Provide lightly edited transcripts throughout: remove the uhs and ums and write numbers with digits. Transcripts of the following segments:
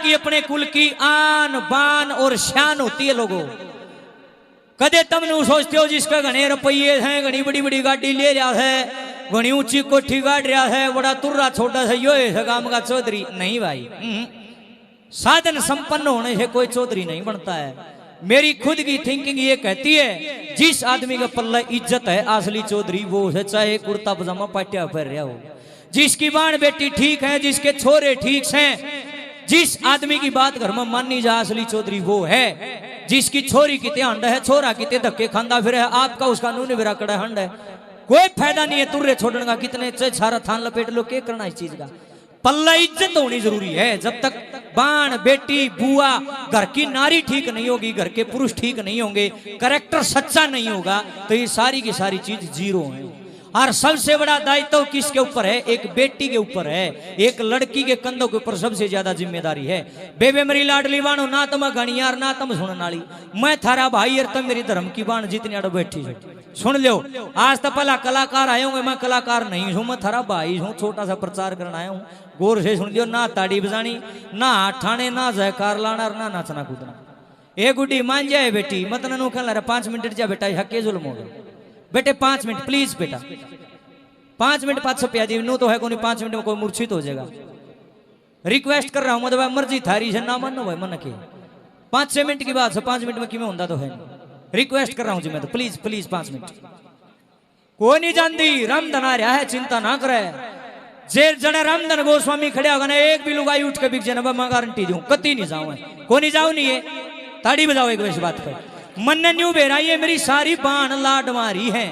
की अपने कुल की आन बान और शान होती है लोगों। कदे तुम सोचते हो जिसका घने रुपये हैं, घनी बड़ी बड़ी गाड़ी ले रहा है, घनी ऊंची कोठी गाड़ रहा है, बड़ा तुर्रा छोटा सा यो है गांव का चौधरी नहीं भाई। साधन संपन्न होने से कोई चौधरी नहीं बनता है। मेरी खुद की थिंकिंग ये कहती है जिस आदमी का पल्ला इज्जत है असली चौधरी वो है, चाहे कुर्ता पजामा पाटिया पहन रहा हो। जिसकी बाण बेटी ठीक है, जिसके छोरे ठीक हैं, जिस आदमी की बात घर में माननी जा असली चौधरी वो है। जिसकी छोरी कितने हंड है, छोरा कितने धक्के खांदा फिर है, आपका उसका नून बिरा कड़ा हंड है। कोई फायदा नहीं है तुर्रे छोड़ने का, कितने छारा थान लपेट लो, क्या करना इस चीज का। पल्ला इज्जत होनी जरूरी है। जब तक बाण बेटी बुआ घर की नारी ठीक नहीं होगी, घर के पुरुष ठीक नहीं होंगे, कैरेक्टर सच्चा नहीं होगा, तो ये सारी की सारी चीज जीरो है। और सबसे बड़ा दायित्व किसके ऊपर है? एक बेटी के ऊपर है, एक लड़की के कंधों के ऊपर सबसे ज्यादा जिम्मेदारी है। बेबे मेरी लाडली बाणो, ना तुम गणियार ना तुम सुनने वाली, मैं थारा भाई और तुम मेरी धर्म की बाण जितनी अड़ बैठी है। सुन लो, आज तो पहला कलाकार आए होंगे, मैं कलाकार नहीं हूं, मैं थारा भाई हूं, छोटा सा प्रचार करना आया हूं। गौर से सुन लियो, ना ताड़ी बजानी, ना ठाणे, ना जयकार लाना, ना नाचना कूदना। ए गुड्डी मान जाए बेटी, मत नो कहला रे 5 मिनट जा बेटा, हके जुल्म हो गया बेटे, 5 मिनट प्लीज बेटा, 5 मिनट 500 रुपया दी नू तो है कोई, 5 मिनट में कोई मूर्छित हो जाएगा। रिक्वेस्ट कर रहा हूं, मतलब मर्जी थारी से ना मानो भाई मन के, 5-6 मिनट की बात है, 5 मिनट में किमें होता तो है। रिक्वेस्ट कर रहा हूं जी मैं तो, प्लीज प्लीज 5 मिनट। कोई नहीं जानती रामधन आ रहा है, चिंता ना करे। जेर जड़े रामधन गोस्वामी खड़े होगा ना, एक भी लुगाई उठ के बिक जाए, मैं गारंटी दूं कति नहीं जाऊं, को नहीं जाऊं नहीं है। ताड़ी बजाओ एक वैसी बात पर, मन ने न्यू बेरा ये मेरी सारी बाण लाड मारी है,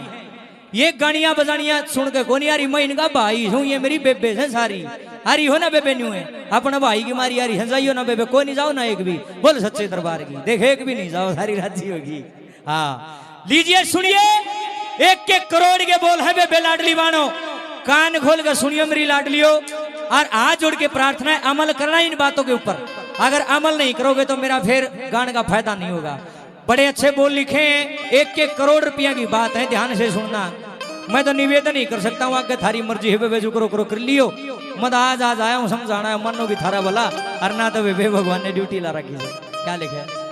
ये गानियां बजानियां सुन के कोनी यारी, मैं इनका भाई हूं, ये मेरी बेबे है सारी। अरे हो ना बेबे न्यू है, अपना भाई की मारी यारी है, जाइयो ना बेबे, कोई नहीं जाओ ना एक भी, बोल सच्चे दरबार की, देख एक भी नहीं जाओ, सारी राजी होगी। हाँ लीजिए सुनिए, 1-1 करोड़ के बोल है बेबे लाडली बाणो, कान खोल कर सुनियो मेरी लाडलियो, और हाथ जोड़ के प्रार्थना है अमल करना इन बातों के ऊपर। अगर अमल नहीं करोगे तो मेरा फिर गाने का फायदा नहीं होगा। बड़े अच्छे बोल लिखे हैं, 1-1 करोड़ रुपया की बात है, ध्यान से सुनना। मैं तो निवेदन ही कर सकता हूँ, आगे थारी मर्जी है बेबे, जो करो करो कर लियो, मत आज आया हूँ समझाना है, मनो भी थारा भला, और ना तो बेबे भगवान ने ड्यूटी ला रखी है। क्या लिखा है?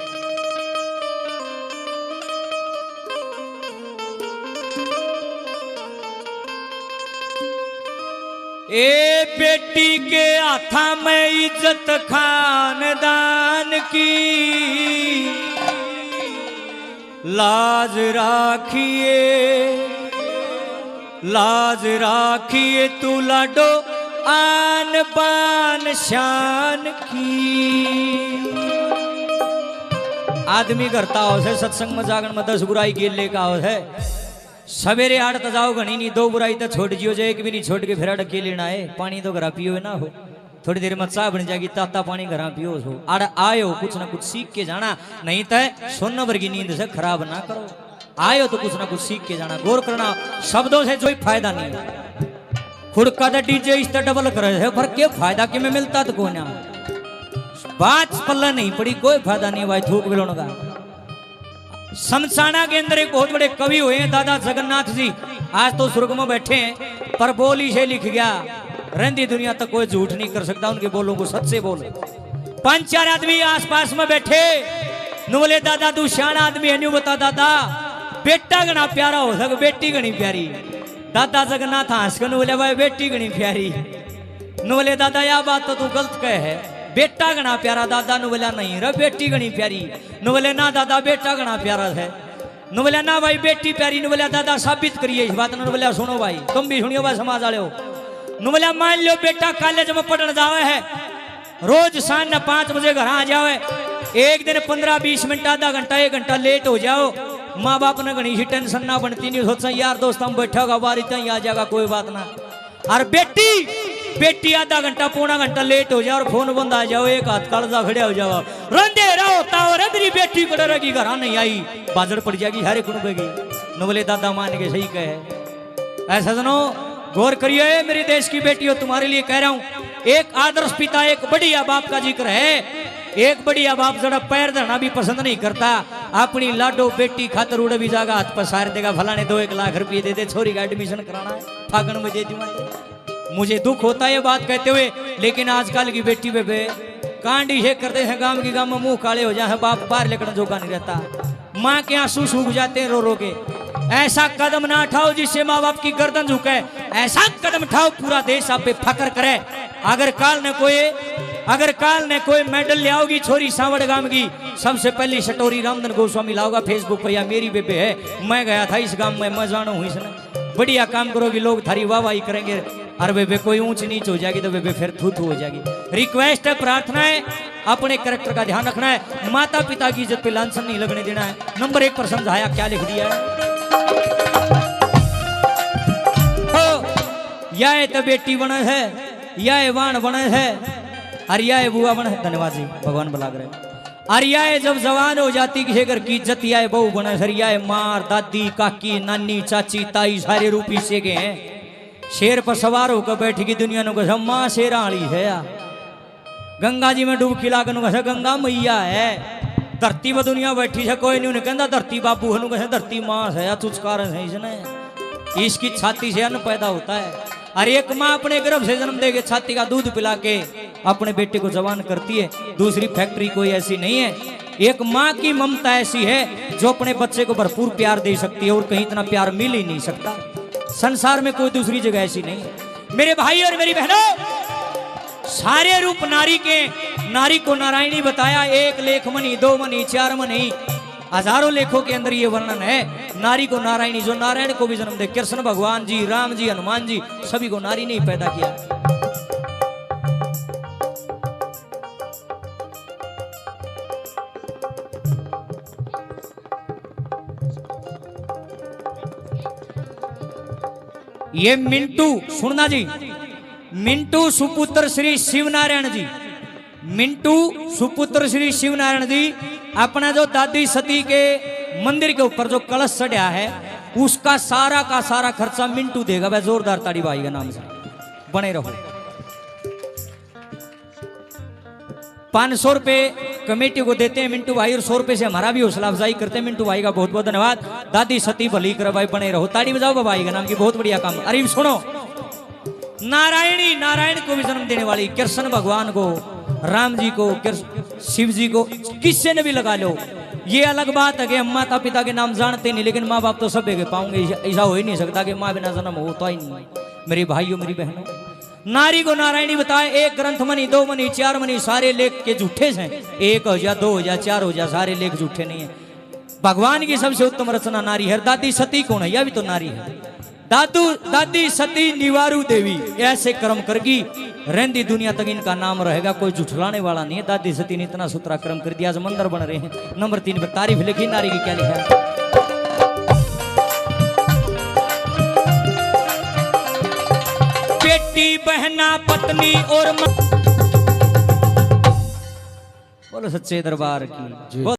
ए बेटी के हाथा में इज्जत खानदान की, लाज राखिए लाज राखिए, तू लाडो आन बान शान की। आदमी करता हो से सत्संग में जागरण में 10 बुराई गेल लेका हो है, सवेरे 8 तो जाओ घनी नहीं, 2 बुराई तो छोड़ जियो, एक भी नहीं छोड़ के फिर अटके लेना है। पानी तो घरा पियो ना हो, थोड़ी देर में चाय बन जाएगी, ताता पानी घरा पियो हो, अड़ आयो कुछ ना कुछ सीख के जाना, नहीं तो सोन भर की नींद से खराब ना करो। आयो तो कुछ ना कुछ सीख के जाना, गौर करना, शब्दों से कोई फायदा नहीं है। खुड़का तो डीजे इस डबल करे है, पर क्या फायदा कि में मिलता तो को ना, बात पल्ला नहीं पड़ी, कोई फायदा नहीं भाई, थूक बिलोन का। शमशाना के अंदर एक बहुत बड़े कवि हुए हैं दादा जगन्नाथ जी, आज तो स्वर्ग में बैठे हैं, पर बोली से लिख गया, रहती दुनिया तक कोई झूठ नहीं कर सकता, उनके बोलों को सच से बोले। 5-4 आदमी आसपास में बैठे, नु बोले दादा तू शान आदमी है, न्यू बता दादा बेटा गणा प्यारा हो सक, बेटी गणी प्यारी। दादा जगन्नाथ हंस के नु बोले भाई बेटी गणी प्यारी, नु बोले दादा यह बात तो तू गलत कह है, बेटा गणा प्यारा। दादा नु बोला नहीं रे बेटी गणी प्यारी, नु बोले ना दादा बेटा गणा प्यारा है, नु बोला ना भाई बेटी प्यारी, नु बोला दादा साबित करिए इस बात, नु बोला सुनो भाई तुम भी सुनियो भाई समाज वाले हो, नु बोला मान लो बेटा कॉलेज में पढ़ने जावे है, रोज शाम न 5 बजे घर आ जावे, एक दिन 15-20 मिनट आधा घंटा 1 घंटा लेट हो जाओ, माँ बाप ने घनी सी टेंशन ना बनती नहीं, सोचा यार दोस्त हम बैठा होगा बारी तई आ जाएगा कोई बात ना। और बेटी आधा घंटा पौना घंटा लेट हो जाए और फोन बंद आ जाओ, एक हाथ कालजा खड़े हो जाओ, रंधेरा होता और मेरी बेटी कड़े रहेगी, घर नहीं आई, बाजर पड़ जाएगी, हरे कुनबेगी। न बोले दादा मान के सही कहे। ऐसा सुनो, गौर करिए मेरे देश की बेटी हो, तुम्हारे लिए कह रहा हूं, एक आदर्श पिता एक बढ़िया बाप का जिक्र है। एक बढ़िया बाप जरा पैर धरना भी पसंद नहीं करता, अपनी लाडो बेटी खातर उड़े भी जागा हाथ पसार देगा, फलाने 2-1 लाख रुपये दे दे, छोरी का एडमिशन कराना है, फागण में दे दूंगा। मुझे दुख होता है ये बात कहते हुए, लेकिन आजकल की बेटी बेबे कांडी है करते हैं गांव की गांव में मुंह काले हो जाए बाप बाहर लेकर जोगा नहीं रहता। माँ के आंसू सूख जाते हैं रो रो के। ऐसा कदम ना उठाओ जिससे माँ बाप की गर्दन झुके। ऐसा कदम उठाओ पूरा देश आप पे फकर करे। अगर काल ने कोई मेडल ले आओगी छोरी सावड़ गांव की, सबसे पहली शटोरी रामधन गोस्वामी लाओगा फेसबुक पर। या मेरी बेबे है, मैं गया था इस गांव में, मैं जाना हूँ इसने। बढ़िया काम करोगी, लोग थारी वाहवाही करेंगे। और बेबे कोई ऊंच नीच हो जाएगी तो बेबे फिर थू थू हो जाएगी। रिक्वेस्ट है, प्रार्थना है, अपने कैरेक्टर का ध्यान रखना है। माता पिता की इज्जत पे लांछन नहीं लगने देना है। नंबर 1 पर समझाया क्या लिख दिया है। या तो बेटी बने है, या वाण बने है, अरिया बुआ बने है। धन्यवाद जी, भगवान बुला रहे। अरिया जब जवान हो जाती कि घर की इज्जत या बहू बने। हरिया मार दादी काकी नानी चाची ताई सारे रूप हिस्से के हैं। शेर पर सवार होकर बैठेगी दुनिया ने माँ शेरा आली है। गंगा जी में डूब खिला कर गंगा मैया है। धरती पर दुनिया बैठी है, कोई नहीं उन्हें कहता धरती बाबू हनु कहे धरती माँ है। तुझकार है इसने, इसकी छाती से अन्न पैदा होता है। और एक माँ अपने गर्भ से जन्म देके छाती का दूध पिला के अपने बेटे को जवान करती है। दूसरी फैक्ट्री कोई ऐसी नहीं है। एक माँ की ममता ऐसी है जो अपने बच्चे को भरपूर प्यार दे सकती है, और कहीं इतना प्यार मिल ही नहीं सकता। संसार में कोई दूसरी जगह ऐसी नहीं है। मेरे भाई और मेरी बहनों, सारे रूप नारी के, नारी को नारायणी बताया। 1 लेख मनी 2 मनी 4 मनी, हजारों लेखों के अंदर ये वर्णन है। नारी को नारायणी, जो नारायण को भी जन्म दे। कृष्ण भगवान जी, राम जी, हनुमान जी, सभी को नारी ने ही पैदा किया। ये मिंटू, सुनना जी, मिंटू सुपुत्र श्री शिवनारायण जी, मिंटू सुपुत्र श्री शिवनारायण जी अपना जो दादी सती के मंदिर के ऊपर जो कलश चढ़ा है उसका सारा का सारा खर्चा मिंटू देगा। वह जोरदार ताड़ी भाई का नाम से बने रहो। 500 रुपए कमेटी को देते हैं मिंटू भाई, और 100 रुपए से हमारा भी हौसला अफजाई करते हैं। मिंटू भाई का बहुत बहुत धन्यवाद। दादी सती भली कर भाई, बने रहो, ताड़ी बजाओ भाई का नाम की, बहुत बढ़िया काम। अरे सुनो, नारायणी, नारायण को भी जन्म देने वाली, कृष्ण भगवान को, राम जी को, शिव जी को, किससे ने भी लगा लो। ये अलग बात है कि हम माता पिता के नाम जानते नहीं, लेकिन माँ बाप तो सब के पाऊंगे। ऐसा हो ही नहीं सकता कि माँ बिना जन्म होता ही नहीं। मेरे भाइयों मेरी बहनों, नारी को नारायणी बताए। 1 ग्रंथ मनी 2 मनी 4 मनी, सारे लेख के झूठे हैं। 1 हो जा 2 हो जा 4 हो जा, सारे लेख झूठे नहीं है। भगवान की सबसे उत्तम रचना नारी है। दादी सती कौन है? यह भी तो नारी है। दादी सती निवारू देवी ऐसे कर्म करगी, रहंदी दुनिया तक इनका नाम रहेगा, कोई झुठलाने वाला नहीं है। दादी सती ने इतना सुथरा कर्म कर दिया, आज मंदिर बन रहे हैं। नंबर 3 पर तारीफ लिखी नारी की, क्या लिखा है? बेटी बहना पत्नी और बोलो सच्चे दरबार की।